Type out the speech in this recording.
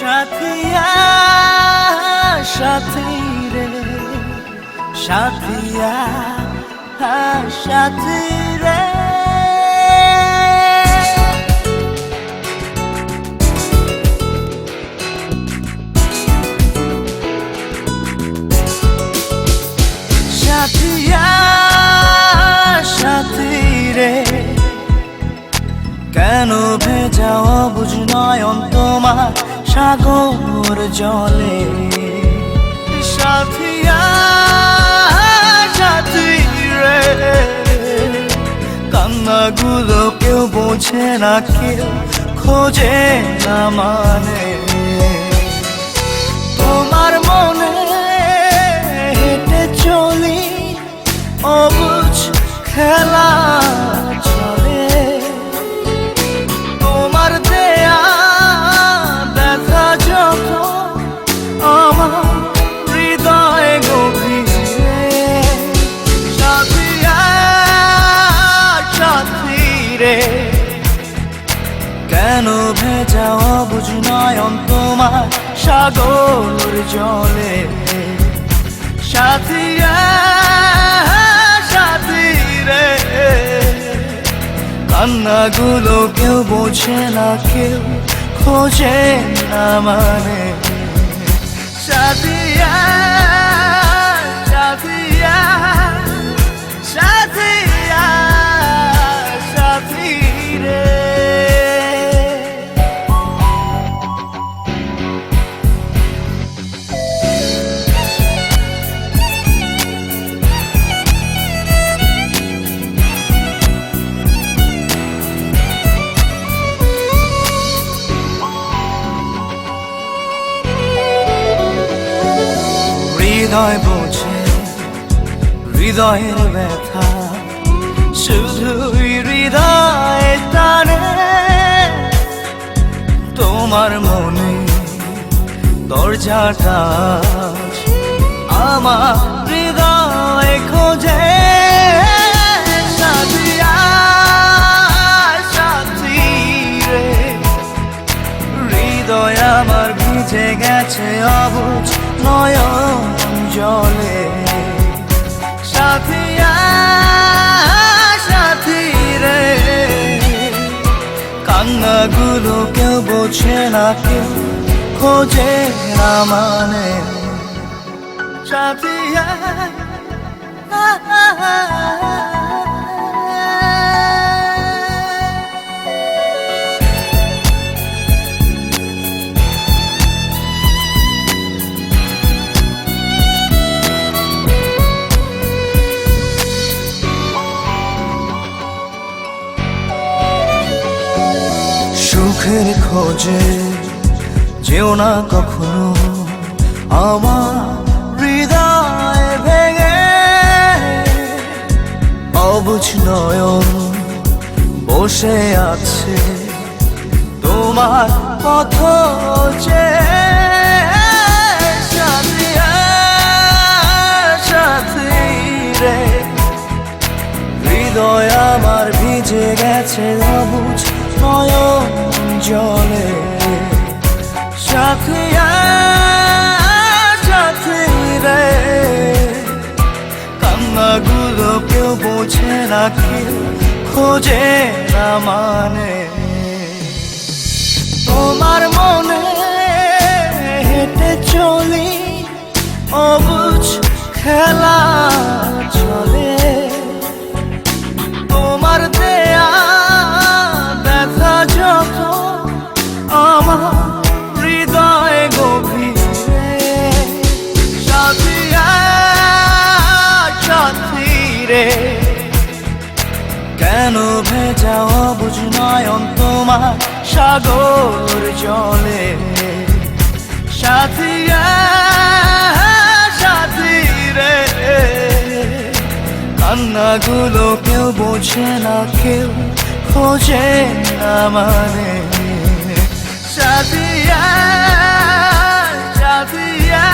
সাথিয়া সাথী রে সাথিয়া সাথী রে সাথিয়া সাথী রে কেন ভেজাও বুঝ নয়ন তোমার সাগর জলে সাথিয়া সাথী রে কান্নাগুলো কেউ বোঝে না কেউ খোঁজে না মানে তোমার মনে হেঁটে চলি অবুঝ খেলা চলে তোমার দেয়া ব্যথা যত আমার হৃদয়ে গভীরে সাথিয়া সাথী রে কেন ভেজাও অবুঝ নয়ন তোমার সাগর জলে সাথিয়া সাথী রে কান্নাগুলো কেউ বোঝে না কেউ খোঁজে না মানে সাথিয়া সাথিয়া সাথিয়া সাথী রে হৃদয় বোঝে হৃদয়ের ব্যথা শুধুই হৃদয় টানে তোমার মনে দরজাটা আমার হৃদয় খোঁজে সাথিয়া সাথী রে হৃদয় আমার ভিজে গেছে অবুঝ নয়ন জলে সাথিয়া সাথী রে কান্নাগুলো কেউ বোঝে না কেউ খোঁজে না মানে সাথিয়া সুখের খোঁজে যেও না কখনো আমার হৃদয় ভেঙে অবুঝ নয়ন বসে আছে তোমার পথ সাথিয়া সাথী রে হৃদয় আমার ভিজে গেছে অবুঝ নয়ন জলে সাথিয়া সাথী রে কান্নাগুলো কেউ বোঝে না কেউ খোঁজে না মানে তোমার মনে হেঁটে চলি অবুঝ খেলা চলে তোমার দেয়া ব্যথা যত আমার হৃদয়ে গভীরে সাথিয়া সাথী রে কেন ভেজাও অবুঝ নয়ন তোমার সাগর জলে সাথিয়া সাথী রে কান্নাগুলো কেউ বোঝে না কেউ খোঁজে না মানে সাথিয়া সাথিয়া